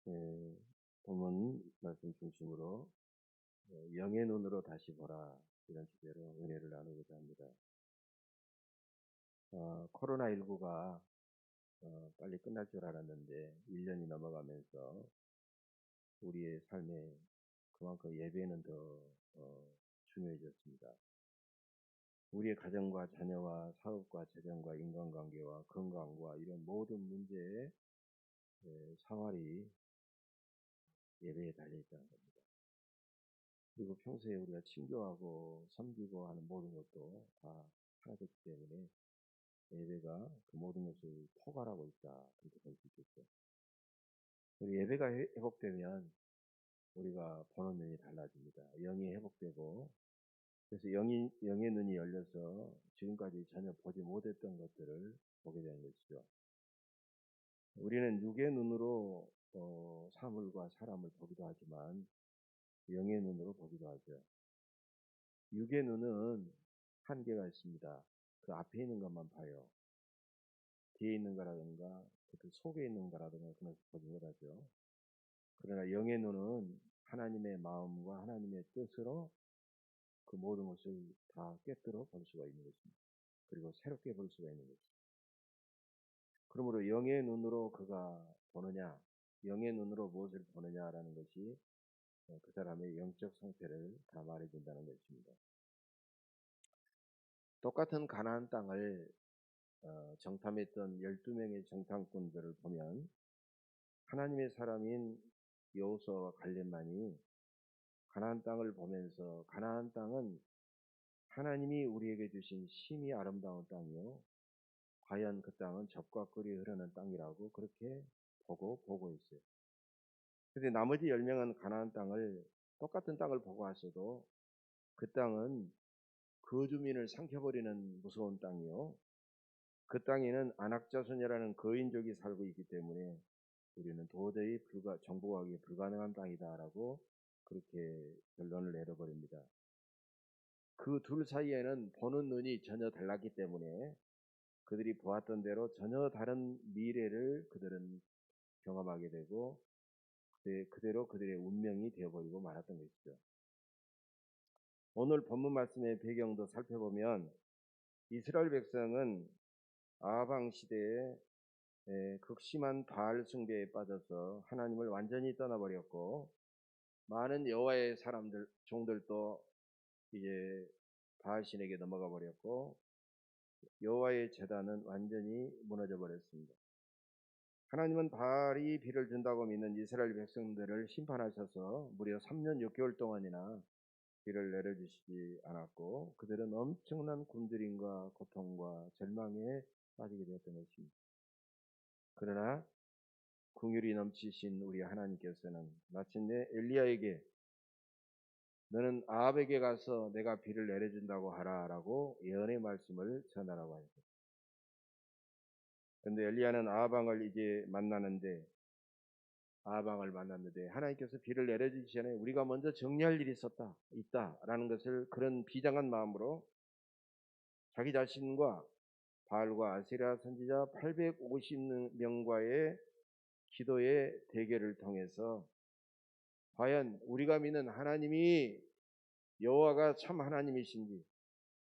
예, 본문 말씀 중심으로 영의 눈으로 다시 보라, 이런 주제로 은혜를 나누고자 합니다. 코로나19가 빨리 끝날 줄 알았는데 1년이 넘어가면서 우리의 삶에 그만큼 예배는 더 중요해졌습니다. 우리의 가정과 자녀와 사업과 재정과 인간관계와 건강과 이런 모든 문제의 사활이 예배에 달려있다는 겁니다. 그리고 평소에 우리가 친교하고 섬기고 하는 모든 것도 다 사라졌기 때문에 예배가 그 모든 것을 포괄하고 있다, 그렇게 볼 수 있겠죠. 우리 예배가 회복되면 우리가 보는 눈이 달라집니다. 영이 회복되고, 그래서 영의 눈이 열려서 지금까지 전혀 보지 못했던 것들을 보게 되는 것이죠. 우리는 육의 눈으로 사물과 사람을 보기도 하지만 영의 눈으로 보기도 하죠. 육의 눈은 한계가 있습니다. 그 앞에 있는 것만 봐요. 뒤에 있는 거라든가 그 속에 있는 거라든가 그런 것을 보지 못하죠. 그러나 영의 눈은 하나님의 마음과 하나님의 뜻으로 그 모든 것을 다 꿰뚫어 볼 수가 있는 것입니다. 그리고 새롭게 볼 수가 있는 것입니다. 그러므로 영의 눈으로 그가 보느냐, 영의 눈으로 무엇을 보느냐라는 것이 그 사람의 영적 상태를 다 말해준다는 것입니다. 똑같은 가나안 땅을 정탐했던 12명의 정탐꾼들을 보면 하나님의 사람인 여호수아와 갈렙만이 가나안 땅을 보면서 가나안 땅은 하나님이 우리에게 주신 심히 아름다운 땅이요, 과연 그 땅은 젖과 꿀이 흐르는 땅이라고 그렇게 보고 있어요. 그런데 나머지 10명은 가나안 땅을, 똑같은 땅을 보고 왔어도 그 땅은 그 주민을 삼켜버리는 무서운 땅이요, 그 땅에는 안악자손이라는 거인족이 살고 있기 때문에 우리는 도저히 정복하기 불가능한 땅이다라고 그렇게 결론을 내려버립니다. 그 둘 사이에는 보는 눈이 전혀 달랐기 때문에 그들이 보았던 대로 전혀 다른 미래를 그들은 경험하게 되고 그대로 그들의 운명이 되어버리고 말았던 것이죠. 오늘 본문 말씀의 배경도 살펴보면 이스라엘 백성은 아방 시대에 극심한 바알 숭배에 빠져서 하나님을 완전히 떠나버렸고, 많은 여호와의 사람들 종들도 이제 바알신에게 넘어가 버렸고, 여호와의 제단은 완전히 무너져 버렸습니다. 하나님은 바알이 비를 준다고 믿는 이스라엘 백성들을 심판하셔서 무려 3년 6개월 동안이나 비를 내려주시지 않았고, 그들은 엄청난 굶주림과 고통과 절망에 빠지게 되었던 것입니다. 그러나 긍휼이 넘치신 우리 하나님께서는 마침내 엘리야에게 너는 아합에게 가서 내가 비를 내려준다고 하라라고 예언의 말씀을 전하라고 하셨습니다. 그런데 엘리야는 아합왕을 만났는데 하나님께서 비를 내려주기 전에 우리가 먼저 정리할 일이 있다라는 것을, 그런 비장한 마음으로 자기 자신과 바알과 아세라 선지자 850명과의 기도의 대결을 통해서 과연 우리가 믿는 하나님이 여호와가 참 하나님이신지,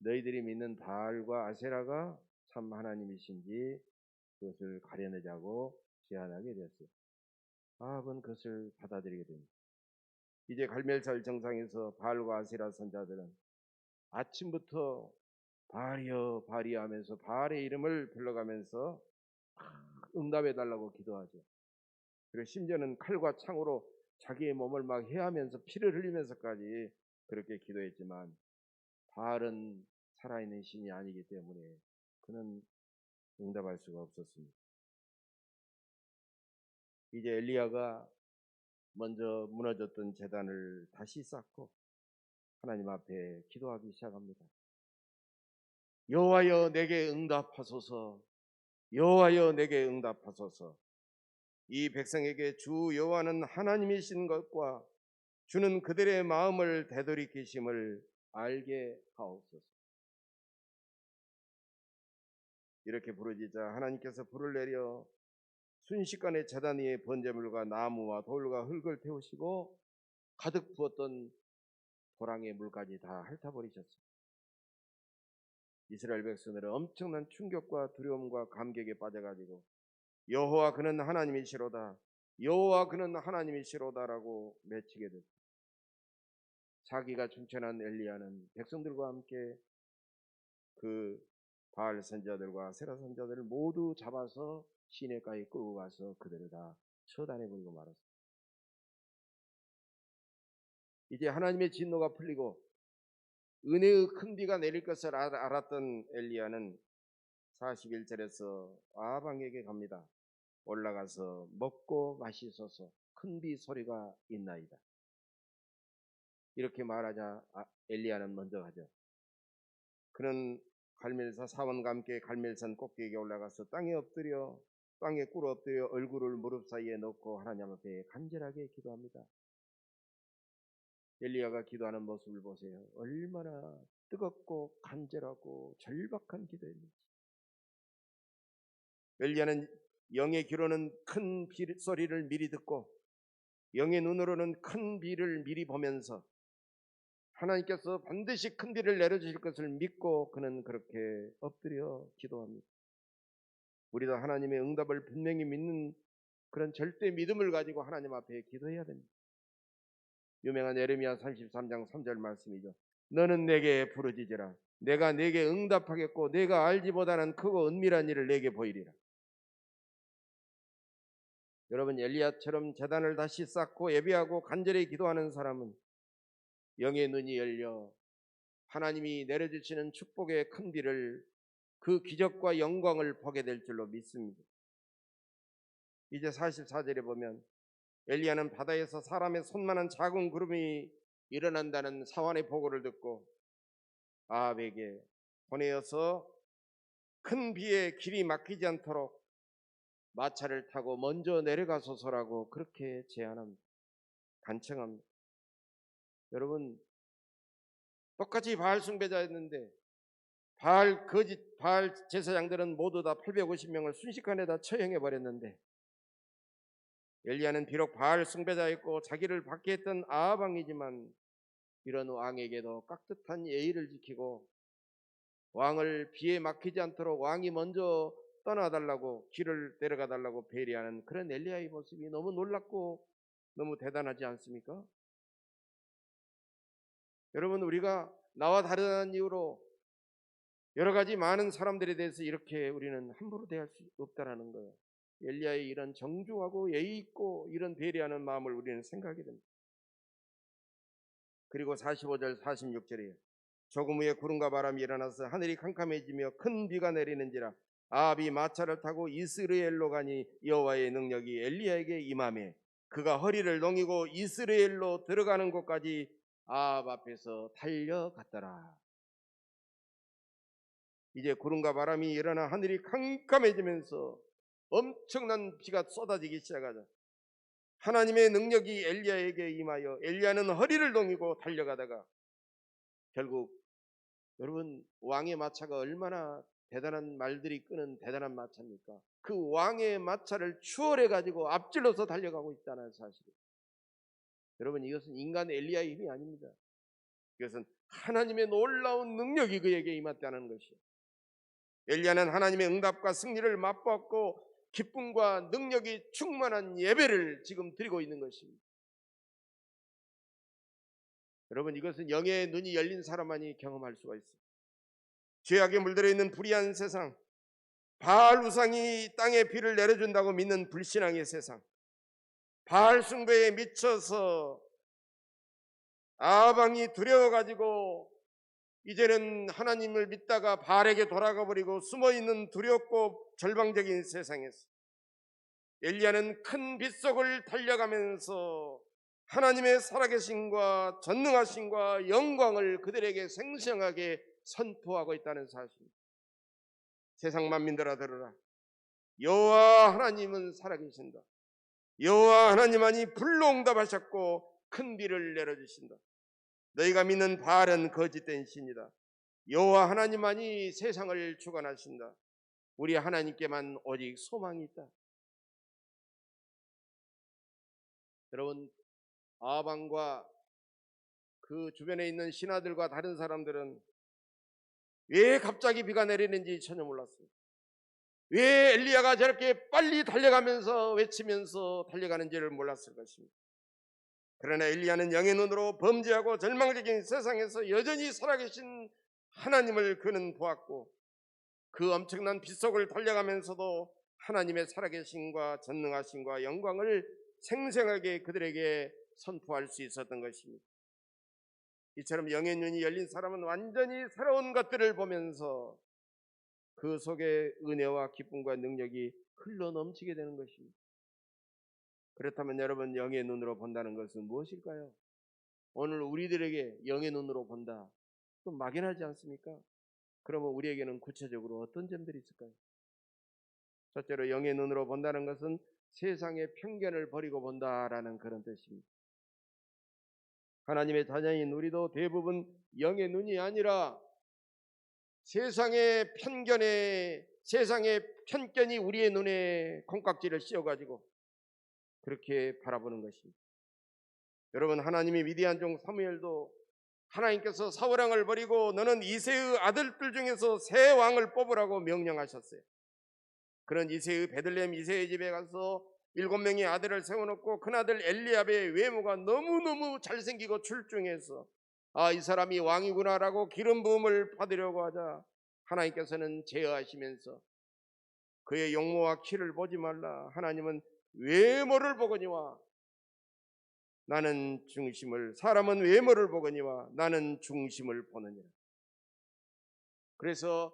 너희들이 믿는 바알과 아세라가 참 하나님이신지 그것을 가려내자고 제안하게 되었어요. 아합은 그것을 받아들이게 됩니다. 이제 갈멜살 정상에서 바알과 아세라 선자들은 아침부터 바알이여 바알이여 하면서 바알의 이름을 불러가면서 응답해 달라고 기도하죠. 그리고 심지어는 칼과 창으로 자기의 몸을 막 해하면서 피를 흘리면서까지 그렇게 기도했지만 바알은 살아있는 신이 아니기 때문에 그는 응답할 수가 없었습니다. 이제 엘리야가 먼저 무너졌던 제단을 다시 쌓고 하나님 앞에 기도하기 시작합니다. 여호와여 내게 응답하소서, 여호와여 내게 응답하소서. 이 백성에게 주 여호와는 하나님이신 것과 주는 그들의 마음을 되돌이키심을 알게 하옵소서. 이렇게 부르짖자 하나님께서 불을 내려 순식간에 제단 위에 번제물과 나무와 돌과 흙을 태우시고 가득 부었던 도랑의 물까지 다 핥아버리셨어요. 이스라엘 백성들은 엄청난 충격과 두려움과 감격에 빠져가지고 여호와 그는 하나님이시로다, 여호와 그는 하나님이시로다라고 외치게 됐어요. 자기가 충천한 엘리야는 백성들과 함께 그 바알 선지자들과 세라 선지자들을 모두 잡아서 시내가에 끌고 가서 그들을 다 처단해버리고 말았습니다. 이제 하나님의 진노가 풀리고 은혜의 큰 비가 내릴 것을 알았던 엘리야는 41절에서 아방에게 갑니다. 올라가서 먹고 마시소서, 큰 비 소리가 있나이다. 이렇게 말하자 엘리야는 먼저 가죠. 그는 갈멜산 사원과 함께 갈멜산 꼭대기에 올라가서 땅에 꿇어 엎드려 얼굴을 무릎 사이에 넣고 하나님 앞에 간절하게 기도합니다. 엘리야가 기도하는 모습을 보세요. 얼마나 뜨겁고 간절하고 절박한 기도였는지. 엘리야는 영의 귀로는 큰 비 소리를 미리 듣고 영의 눈으로는 큰 비를 미리 보면서 하나님께서 반드시 큰 비를 내려주실 것을 믿고 그는 그렇게 엎드려 기도합니다. 우리도 하나님의 응답을 분명히 믿는 그런 절대 믿음을 가지고 하나님 앞에 기도해야 됩니다. 유명한 예레미야 33장 3절 말씀이죠. 너는 내게 부르짖으라. 내가 네게 응답하겠고 내가 알지보다는 크고 은밀한 일을 내게 보이리라. 여러분, 엘리야처럼 제단을 다시 쌓고 예배하고 간절히 기도하는 사람은 영의 눈이 열려 하나님이 내려주시는 축복의 큰 비를, 그 기적과 영광을 보게 될 줄로 믿습니다. 이제 44절에 보면 엘리야는 바다에서 사람의 손만한 작은 구름이 일어난다는 사환의 보고를 듣고 아합에게 보내어서 큰 비에 길이 막히지 않도록 마차를 타고 먼저 내려가소서라고 그렇게 제안합니다. 간청합니다. 여러분, 똑같이 바알 숭배자였는데 바알 제사장들은 모두 다 850명을 순식간에 다 처형해 버렸는데 엘리야는 비록 바알 숭배자였고 자기를 받게 했던 아합 왕이지만 이런 왕에게도 깍듯한 예의를 지키고 왕을 비에 막히지 않도록 왕이 먼저 떠나달라고, 길을 데려가 달라고 배려하는 그런 엘리야의 모습이 너무 놀랍고 너무 대단하지 않습니까? 여러분, 우리가 나와 다른 이유로 여러 가지 많은 사람들에 대해서 이렇게 우리는 함부로 대할 수 없다라는 거예요. 엘리야의 이런 정중하고 예의 있고 이런 배려하는 마음을 우리는 생각하게 됩니다. 그리고 45절 46절이에요. 조금 후에 구름과 바람이 일어나서 하늘이 캄캄해지며 큰 비가 내리는지라 아합이 마차를 타고 이스라엘로 가니 여호와의 능력이 엘리야에게 임하매 그가 허리를 농이고 이스라엘로 들어가는 곳까지 아합 앞에서 달려갔더라. 이제 구름과 바람이 일어나 하늘이 캄캄해지면서 엄청난 비가 쏟아지기 시작하자 하나님의 능력이 엘리야에게 임하여 엘리야는 허리를 농이고 달려가다가 결국, 여러분, 왕의 마차가 얼마나 대단한 말들이 끄는 대단한 마차입니까? 그 왕의 마차를 추월해 가지고 앞질러서 달려가고 있다는 사실이에요. 여러분, 이것은 인간 엘리야의 힘이 아닙니다. 이것은 하나님의 놀라운 능력이 그에게 임했다는 것이에요. 엘리야는 하나님의 응답과 승리를 맛보았고 기쁨과 능력이 충만한 예배를 지금 드리고 있는 것입니다. 여러분, 이것은 영의 눈이 열린 사람만이 경험할 수가 있습니다. 죄악에 물들어 있는 불의한 세상, 바알 우상이 땅에 비를 내려준다고 믿는 불신앙의 세상, 바알 숭배에 미쳐서 아합 왕이 두려워가지고 이제는 하나님을 믿다가 바알에게 돌아가 버리고 숨어있는 두렵고 절망적인 세상에서 엘리야는 큰 빗속을 달려가면서 하나님의 살아계심과 전능하심과 영광을 그들에게 생생하게 선포하고 있다는 사실입니다. 세상 만민들아 들으라. 여호와 하나님은 살아계신다. 여호와 하나님만이 불로 응답하셨고 큰 비를 내려주신다. 너희가 믿는 바알은 거짓된 신이다. 여호와 하나님만이 세상을 주관하신다. 우리 하나님께만 오직 소망이 있다. 여러분, 아방과 그 주변에 있는 신하들과 다른 사람들은 왜 갑자기 비가 내리는지 전혀 몰랐습니다. 왜 엘리야가 저렇게 빨리 달려가면서 외치면서 달려가는지를 몰랐을 것입니다. 그러나 엘리야는 영의 눈으로 범죄하고 절망적인 세상에서 여전히 살아계신 하나님을 그는 보았고, 그 엄청난 빗속을 달려가면서도 하나님의 살아계심과 전능하심과 영광을 생생하게 그들에게 선포할 수 있었던 것입니다. 이처럼 영의 눈이 열린 사람은 완전히 새로운 것들을 보면서 그 속에 은혜와 기쁨과 능력이 흘러 넘치게 되는 것입니다. 그렇다면 여러분, 영의 눈으로 본다는 것은 무엇일까요? 오늘 우리들에게 영의 눈으로 본다, 좀 막연하지 않습니까? 그러면 우리에게는 구체적으로 어떤 점들이 있을까요? 첫째로, 영의 눈으로 본다는 것은 세상의 편견을 버리고 본다라는 그런 뜻입니다. 하나님의 자녀인 우리도 대부분 영의 눈이 아니라 세상의 편견이 우리의 눈에 콩깍지를 씌워가지고 그렇게 바라보는 것입니다. 여러분, 하나님이 위대한 종 사무엘도 하나님께서 사울왕을 버리고 너는 이새의 아들들 중에서 새 왕을 뽑으라고 명령하셨어요. 그런 이새의 베들레헴 이새의 집에 가서 7명의 아들을 세워놓고 큰아들 엘리압의 외모가 너무너무 잘생기고 출중해서 이 사람이 왕이구나라고 기름 부음을 받으려고 하자 하나님께서는 제어하시면서 그의 용모와 키를 보지 말라, 하나님은 외모를 보거니와 나는 중심을, 사람은 외모를 보거니와 나는 중심을 보느니라. 그래서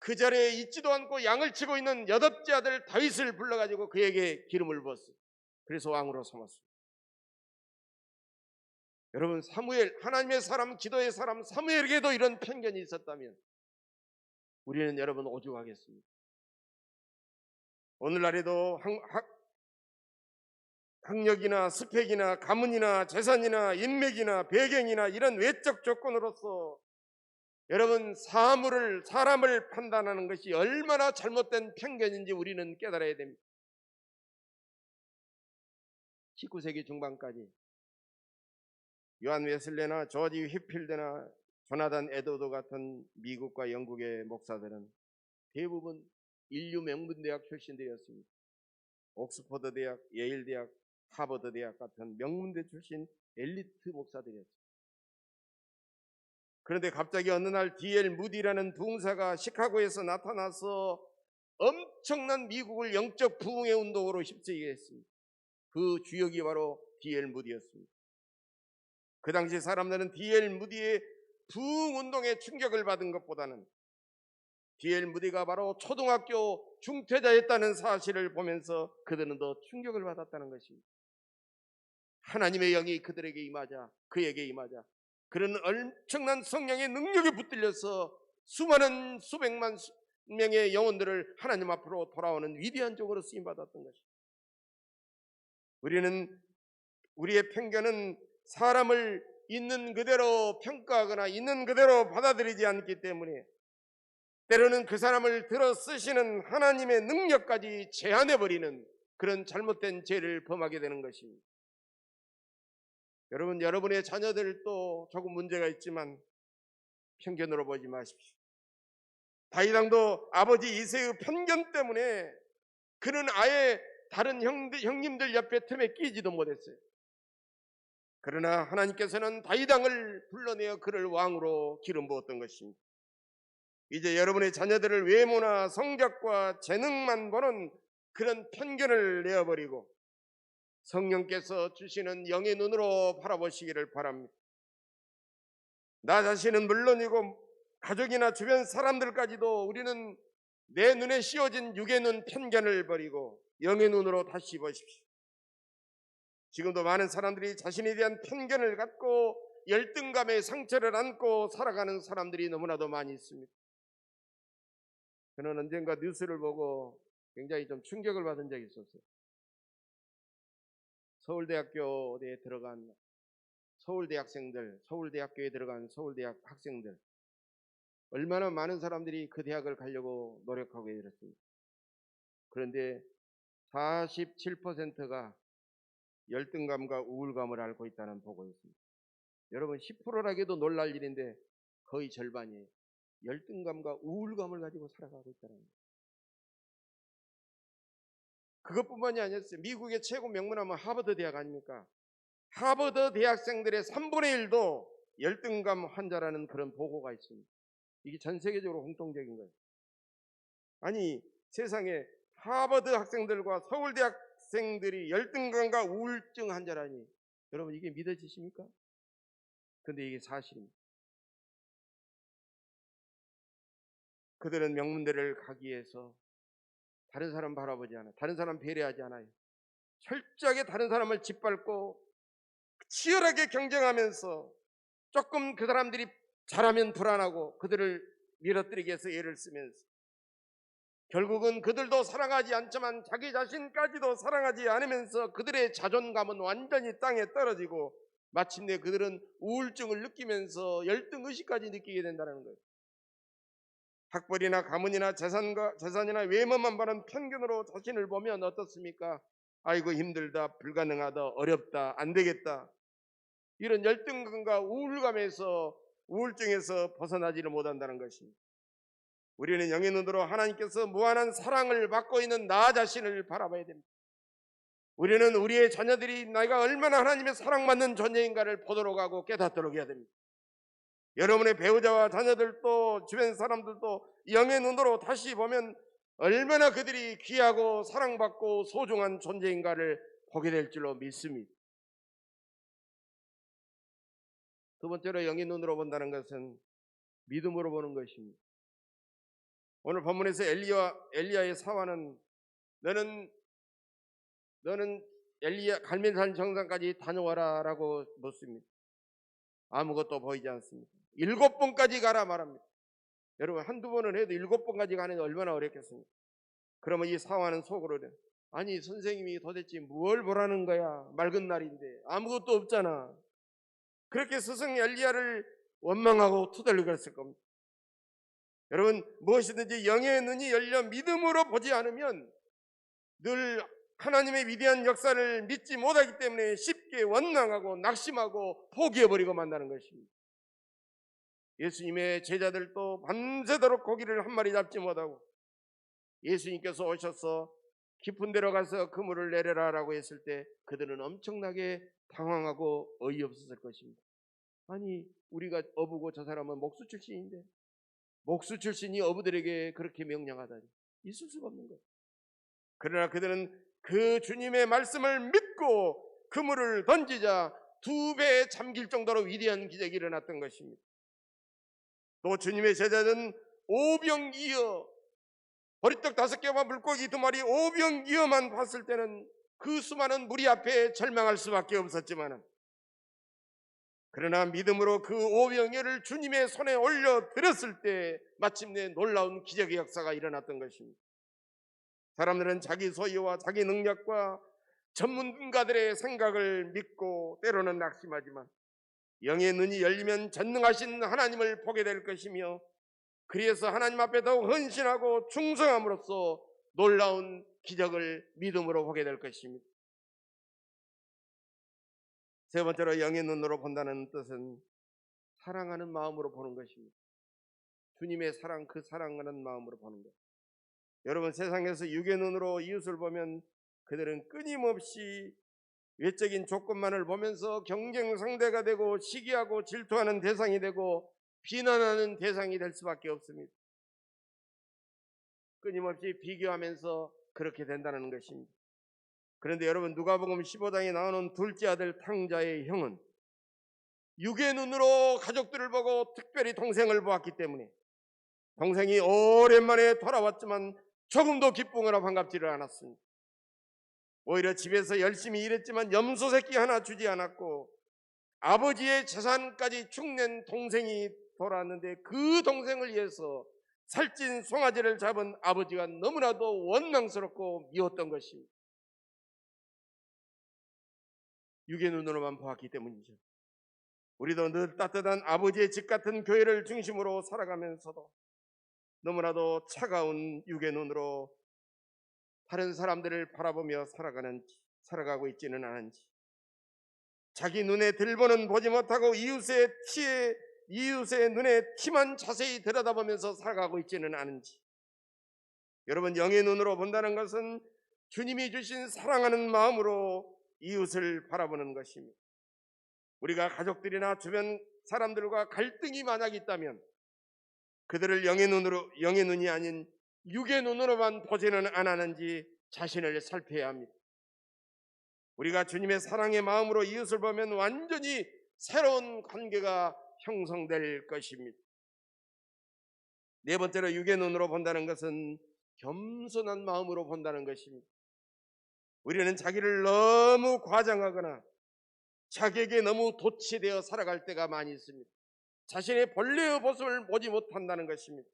그 자리에 있지도 않고 양을 치고 있는 8째 아들 다윗을 불러가지고 그에게 기름을 부었어요. 그래서 왕으로 삼았습니다. 여러분, 사무엘, 하나님의 사람, 기도의 사람 사무엘에게도 이런 편견이 있었다면 우리는 여러분 오죽하겠습니까? 오늘날에도 학력이나 스펙이나 가문이나 재산이나 인맥이나 배경이나 이런 외적 조건으로서 여러분 사람을 판단하는 것이 얼마나 잘못된 편견인지 우리는 깨달아야 됩니다. 19세기 중반까지 요한 웨슬레나 조지 휘필드나 조나단 에드워드 같은 미국과 영국의 목사들은 대부분 인류 명문대학 출신들이었습니다. 옥스퍼드 대학, 예일 대학, 하버드 대학 같은 명문대 출신 엘리트 목사들이었습니다. 그런데 갑자기 어느 날 D.L. 무디라는 부흥사가 시카고에서 나타나서 엄청난 미국을 영적 부흥의 운동으로 휩쓰이게 했습니다. 그 주역이 바로 D.L. 무디였습니다. 그 당시 사람들은 D.L. 무디의 부흥 운동에 충격을 받은 것보다는 D.L. 무디가 바로 초등학교 중퇴자였다는 사실을 보면서 그들은 더 충격을 받았다는 것입니다. 하나님의 영이 그들에게 임하자, 그에게 임하자 그런 엄청난 성령의 능력에 붙들려서 수백만 명의 영혼들을 하나님 앞으로 돌아오는 위대한 종으로 쓰임받았던 것입니다. 우리의 편견은 사람을 있는 그대로 평가하거나 있는 그대로 받아들이지 않기 때문에 때로는 그 사람을 들어 쓰시는 하나님의 능력까지 제한해버리는 그런 잘못된 죄를 범하게 되는 것입니다. 여러분, 여러분의 자녀들도 조금 문제가 있지만 편견으로 보지 마십시오. 다윗 왕도 아버지 이새의 편견 때문에 그는 아예 다른 형님들 옆에 틈에 끼지도 못했어요. 그러나 하나님께서는 다윗 왕을 불러내어 그를 왕으로 기름 부었던 것입니다. 이제 여러분의 자녀들을 외모나 성적과 재능만 보는 그런 편견을 내어버리고 성령께서 주시는 영의 눈으로 바라보시기를 바랍니다. 나 자신은 물론이고 가족이나 주변 사람들까지도 우리는 내 눈에 씌워진 육의 눈 편견을 버리고 영의 눈으로 다시 보십시오. 지금도 많은 사람들이 자신에 대한 편견을 갖고 열등감의 상처를 안고 살아가는 사람들이 너무나도 많이 있습니다. 저는 언젠가 뉴스를 보고 굉장히 좀 충격을 받은 적이 있었어요. 서울대학교에 들어간 서울대학교에 들어간 서울대학 학생들, 얼마나 많은 사람들이 그 대학을 가려고 노력하고 이랬습니다. 그런데 47%가 열등감과 우울감을 앓고 있다는 보고였습니다. 여러분 10%라기도 놀랄 일인데 거의 절반이 열등감과 우울감을 가지고 살아가고 있다는 거예요. 그것뿐만이 아니었어요. 미국의 최고 명문하면 하버드 대학 아닙니까? 하버드 대학생들의 3분의 1도 열등감 환자라는 그런 보고가 있습니다. 이게 전 세계적으로 공통적인 거예요. 아니 세상에 하버드 학생들과 서울대 학생들이 열등감과 우울증 환자라니 여러분 이게 믿어지십니까? 근데 이게 사실입니다. 그들은 명문대를 가기 위해서 다른 사람 바라보지 않아요. 다른 사람 배려하지 않아요. 철저하게 다른 사람을 짓밟고 치열하게 경쟁하면서 조금 그 사람들이 잘하면 불안하고 그들을 밀어뜨리기 위해서 애를 쓰면서 결국은 그들도 사랑하지 않지만 자기 자신까지도 사랑하지 않으면서 그들의 자존감은 완전히 땅에 떨어지고 마침내 그들은 우울증을 느끼면서 열등의식까지 느끼게 된다는 거예요. 학벌이나 가문이나 재산이나 외모만 바른 편견으로 자신을 보면 어떻습니까? 아이고 힘들다, 불가능하다, 어렵다, 안 되겠다. 이런 열등감과 우울감에서 우울증에서 벗어나지를 못한다는 것입니다. 우리는 영의 눈으로 하나님께서 무한한 사랑을 받고 있는 나 자신을 바라봐야 됩니다. 우리는 우리의 자녀들이 내가 얼마나 하나님의 사랑받는 존재인가를 보도록 하고 깨닫도록 해야 됩니다. 여러분의 배우자와 자녀들도 주변 사람들도 영의 눈으로 다시 보면 얼마나 그들이 귀하고 사랑받고 소중한 존재인가를 보게 될 줄로 믿습니다. 두 번째로 영의 눈으로 본다는 것은 믿음으로 보는 것입니다. 오늘 본문에서 엘리야의 사환은 너는 엘리야 갈멜산 정상까지 다녀와라 라고 묻습니다. 아무것도 보이지 않습니다. 7번까지 가라 말합니다. 여러분 한두 번은 해도 7번까지 가는 게 얼마나 어렵겠습니까? 그러면 이 사환은 속으로 아니 선생님이 도대체 뭘 보라는 거야? 맑은 날인데 아무것도 없잖아. 그렇게 스승 엘리야를 원망하고 투덜거렸을 겁니다. 여러분 무엇이든지 영의 눈이 열려 믿음으로 보지 않으면 늘 하나님의 위대한 역사를 믿지 못하기 때문에 쉽게 원망하고 낙심하고 포기해버리고 만다는 것입니다. 예수님의 제자들도 밤새도록 고기를 한 마리 잡지 못하고 예수님께서 오셔서 깊은 데로 가서 그물을 내려라 라고 했을 때 그들은 엄청나게 당황하고 어이없었을 것입니다. 아니 우리가 어부고 저 사람은 목수 출신인데 목수 출신이 어부들에게 그렇게 명령하다니 있을 수가 없는 거예요. 그러나 그들은 그 주님의 말씀을 믿고 그물을 던지자 2배 잠길 정도로 위대한 기적이 일어났던 것입니다. 또 주님의 제자들은 오병이어 보리떡 5개와 물고기 2마리 오병이어만 봤을 때는 그 수많은 무리 앞에 절망할 수밖에 없었지만 그러나 믿음으로 그 오병이어를 주님의 손에 올려 드렸을 때 마침내 놀라운 기적의 역사가 일어났던 것입니다. 사람들은 자기 소유와 자기 능력과 전문가들의 생각을 믿고 때로는 낙심하지만 영의 눈이 열리면 전능하신 하나님을 보게 될 것이며 그래서 하나님 앞에 더욱 헌신하고 충성함으로써 놀라운 기적을 믿음으로 보게 될 것입니다. 세 번째로 영의 눈으로 본다는 뜻은 사랑하는 마음으로 보는 것입니다. 주님의 사랑, 그 사랑하는 마음으로 보는 것. 여러분 세상에서 육의 눈으로 이웃을 보면 그들은 끊임없이 외적인 조건만을 보면서 경쟁 상대가 되고 시기하고 질투하는 대상이 되고 비난하는 대상이 될 수밖에 없습니다. 끊임없이 비교하면서 그렇게 된다는 것입니다. 그런데 여러분 누가복음 15장에 나오는 둘째 아들 탕자의 형은 육의 눈으로 가족들을 보고 특별히 동생을 보았기 때문에 동생이 오랜만에 돌아왔지만 조금도 기쁘거나 반갑지를 않았습니다. 오히려 집에서 열심히 일했지만 염소 새끼 하나 주지 않았고 아버지의 재산까지 축낸 동생이 돌아왔는데 그 동생을 위해서 살찐 송아지를 잡은 아버지가 너무나도 원망스럽고 미웠던 것입니다. 육의 눈으로만 보았기 때문이죠. 우리도 늘 따뜻한 아버지의 집 같은 교회를 중심으로 살아가면서도 너무나도 차가운 육의 눈으로 다른 사람들을 바라보며 살아가고 있지는 않은지 자기 눈에 들보는 보지 못하고 이웃의 눈에 티만 자세히 들여다보면서 살아가고 있지는 않은지. 여러분, 영의 눈으로 본다는 것은 주님이 주신 사랑하는 마음으로 이웃을 바라보는 것입니다. 우리가 가족들이나 주변 사람들과 갈등이 만약 있다면 그들을 영의 눈이 아닌 육의 눈으로만 보지는 않았는지 자신을 살펴야 합니다. 우리가 주님의 사랑의 마음으로 이웃을 보면 완전히 새로운 관계가 형성될 것입니다. 네 번째로 육의 눈으로 본다는 것은 겸손한 마음으로 본다는 것입니다. 우리는 자기를 너무 과장하거나 자기에게 너무 도취되어 살아갈 때가 많이 있습니다. 자신의 본래의 모습을 보지 못한다는 것입니다.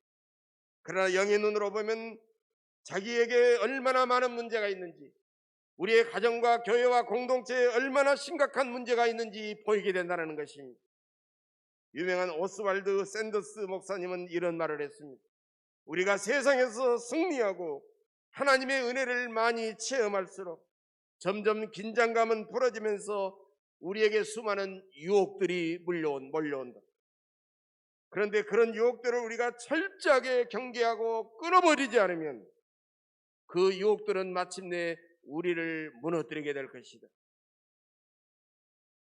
그러나 영의 눈으로 보면 자기에게 얼마나 많은 문제가 있는지, 우리의 가정과 교회와 공동체에 얼마나 심각한 문제가 있는지 보이게 된다는 것입니다. 유명한 오스왈드 샌더스 목사님은 이런 말을 했습니다. 우리가 세상에서 승리하고 하나님의 은혜를 많이 체험할수록 점점 긴장감은 풀어지면서 우리에게 수많은 유혹들이 몰려온다. 그런데 그런 유혹들을 우리가 철저하게 경계하고 끊어버리지 않으면 그 유혹들은 마침내 우리를 무너뜨리게 될 것이다.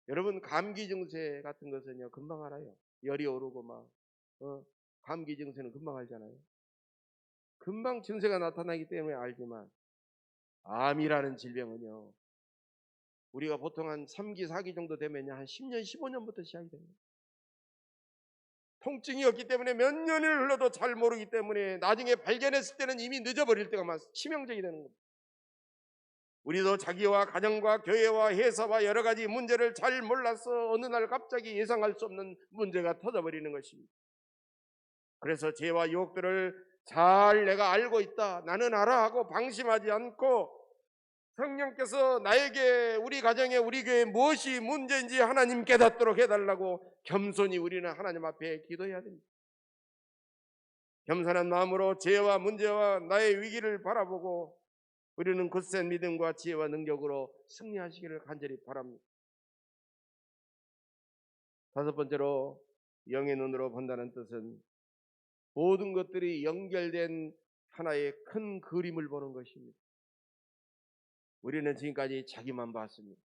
여러분, 감기 증세 같은 것은요 금방 알아요. 열이 오르고 막 감기 증세는 금방 알잖아요. 금방 증세가 나타나기 때문에 알지만 암이라는 질병은요 우리가 보통 한 3기 4기 정도 되면 한 10년 15년부터 시작이 됩니다. 통증이 없기 때문에 몇 년을 흘러도 잘 모르기 때문에 나중에 발견했을 때는 이미 늦어버릴 때가 많아서 치명적이 되는 겁니다. 우리도 자기와 가정과 교회와 회사와 여러 가지 문제를 잘 몰라서 어느 날 갑자기 예상할 수 없는 문제가 터져버리는 것입니다. 그래서 죄와 유혹들을 잘 내가 알고 있다, 나는 알아 하고 방심하지 않고 성령께서 나에게, 우리 가정에, 우리 교회에 무엇이 문제인지 하나님 깨닫도록 해달라고 겸손히 우리는 하나님 앞에 기도해야 됩니다. 겸손한 마음으로 죄와 문제와 나의 위기를 바라보고 우리는 굳센 믿음과 지혜와 능력으로 승리하시기를 간절히 바랍니다. 다섯 번째로 영의 눈으로 본다는 뜻은 모든 것들이 연결된 하나의 큰 그림을 보는 것입니다. 우리는 지금까지 자기만 봤습니다.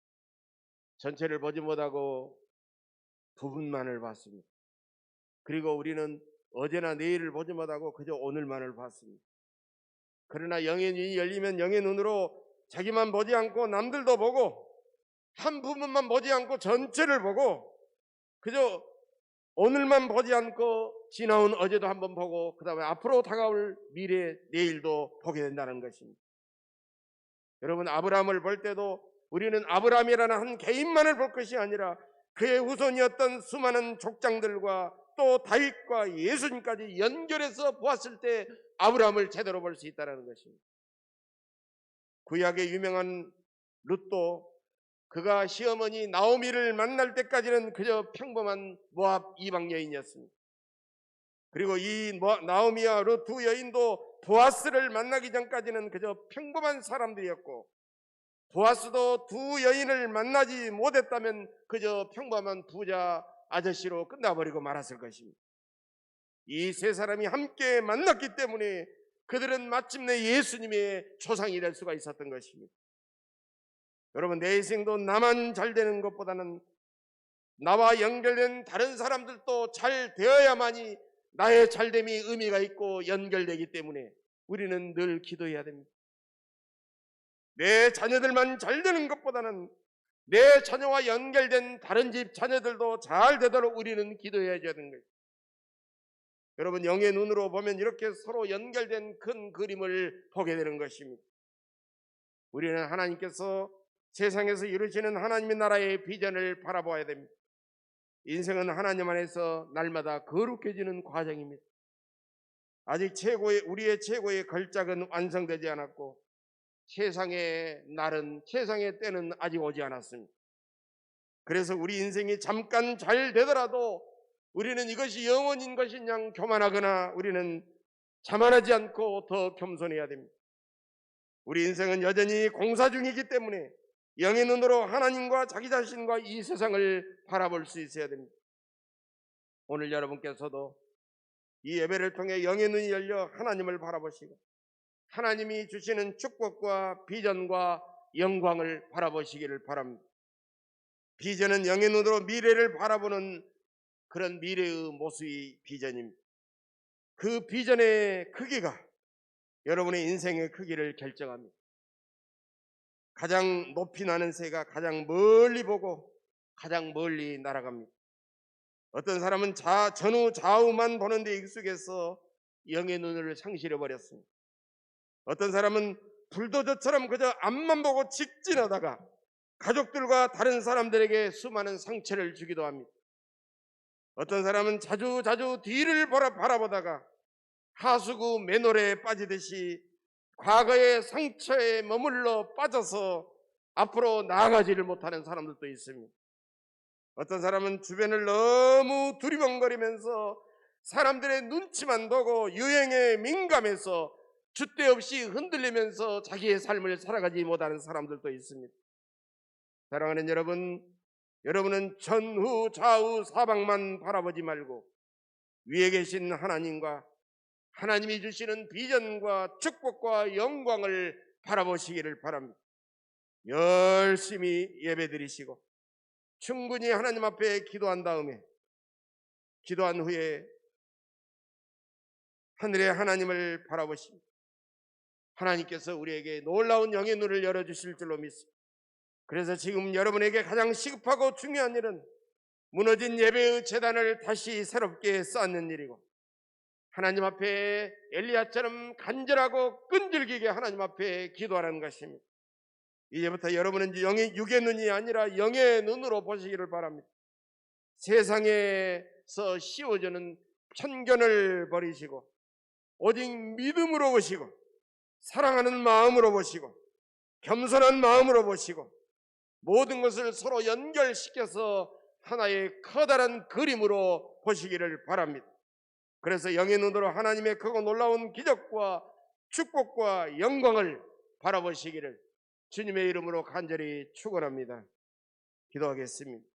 전체를 보지 못하고 부분만을 봤습니다. 그리고 우리는 어제나 내일을 보지 못하고 그저 오늘만을 봤습니다. 그러나 영의 눈이 열리면 영의 눈으로 자기만 보지 않고 남들도 보고 한 부분만 보지 않고 전체를 보고 그저 오늘만 보지 않고 지나온 어제도 한번 보고 그 다음에 앞으로 다가올 미래 내일도 보게 된다는 것입니다. 여러분, 아브라함을 볼 때도 우리는 아브라함이라는 한 개인만을 볼 것이 아니라 그의 후손이었던 수많은 족장들과 또 다윗과 예수님까지 연결해서 보았을 때 아브라함을 제대로 볼 수 있다는 것입니다. 구약의 유명한 룻도 그가 시어머니 나오미를 만날 때까지는 그저 평범한 모압 이방 여인이었습니다. 그리고 이 나오미와 룻 두 여인도 보아스를 만나기 전까지는 그저 평범한 사람들이었고 보아스도 두 여인을 만나지 못했다면 그저 평범한 부자 아저씨로 끝나버리고 말았을 것입니다. 이 세 사람이 함께 만났기 때문에 그들은 마침내 예수님의 조상이 될 수가 있었던 것입니다. 여러분, 내 인생도 나만 잘 되는 것보다는 나와 연결된 다른 사람들도 잘 되어야만이 나의 잘됨이 의미가 있고 연결되기 때문에 우리는 늘 기도해야 됩니다. 내 자녀들만 잘 되는 것보다는 내 자녀와 연결된 다른 집 자녀들도 잘 되도록 우리는 기도해야 되는 거예요. 여러분, 영의 눈으로 보면 이렇게 서로 연결된 큰 그림을 보게 되는 것입니다. 우리는 하나님께서 세상에서 이루시는 하나님의 나라의 비전을 바라봐야 됩니다. 인생은 하나님 안에서 날마다 거룩해지는 과정입니다. 아직 우리의 최고의 걸작은 완성되지 않았고 세상의 때는 아직 오지 않았습니다. 그래서 우리 인생이 잠깐 잘 되더라도 우리는 이것이 영원인 것이냐 교만하거나 우리는 자만하지 않고 더 겸손해야 됩니다. 우리 인생은 여전히 공사 중이기 때문에 영의 눈으로 하나님과 자기 자신과 이 세상을 바라볼 수 있어야 됩니다. 오늘 여러분께서도 이 예배를 통해 영의 눈이 열려 하나님을 바라보시고 하나님이 주시는 축복과 비전과 영광을 바라보시기를 바랍니다. 비전은 영의 눈으로 미래를 바라보는 그런 미래의 모습이 비전입니다. 그 비전의 크기가 여러분의 인생의 크기를 결정합니다. 가장 높이 나는 새가 가장 멀리 보고 가장 멀리 날아갑니다. 어떤 사람은 전후 좌우만 보는 데 익숙해서 영의 눈을 상실해 버렸습니다. 어떤 사람은 불도저처럼 그저 앞만 보고 직진하다가 가족들과 다른 사람들에게 수많은 상처를 주기도 합니다. 어떤 사람은 자주 뒤를 바라보다가 하수구 맨홀에 빠지듯이 과거의 상처에 머물러 빠져서 앞으로 나아가지를 못하는 사람들도 있습니다. 어떤 사람은 주변을 너무 두리번거리면서 사람들의 눈치만 보고 유행에 민감해서 줏대 없이 흔들리면서 자기의 삶을 살아가지 못하는 사람들도 있습니다. 사랑하는 여러분, 여러분은 전후 좌우 사방만 바라보지 말고 위에 계신 하나님과 하나님이 주시는 비전과 축복과 영광을 바라보시기를 바랍니다. 열심히 예배드리시고 충분히 하나님 앞에 기도한 다음에 기도한 후에 하늘의 하나님을 바라보십니다. 하나님께서 우리에게 놀라운 영의 눈을 열어주실 줄로 믿습니다. 그래서 지금 여러분에게 가장 시급하고 중요한 일은 무너진 예배의 제단을 다시 새롭게 쌓는 일이고 하나님 앞에 엘리야처럼 간절하고 끈질기게 하나님 앞에 기도하는 것입니다. 이제부터 여러분은 육의 눈이 아니라 영의 눈으로 보시기를 바랍니다. 세상에서 씌워주는 편견을 버리시고 오직 믿음으로 보시고 사랑하는 마음으로 보시고 겸손한 마음으로 보시고 모든 것을 서로 연결시켜서 하나의 커다란 그림으로 보시기를 바랍니다. 그래서 영의 눈으로 하나님의 크고 놀라운 기적과 축복과 영광을 바라보시기를 주님의 이름으로 간절히 축원합니다. 기도하겠습니다.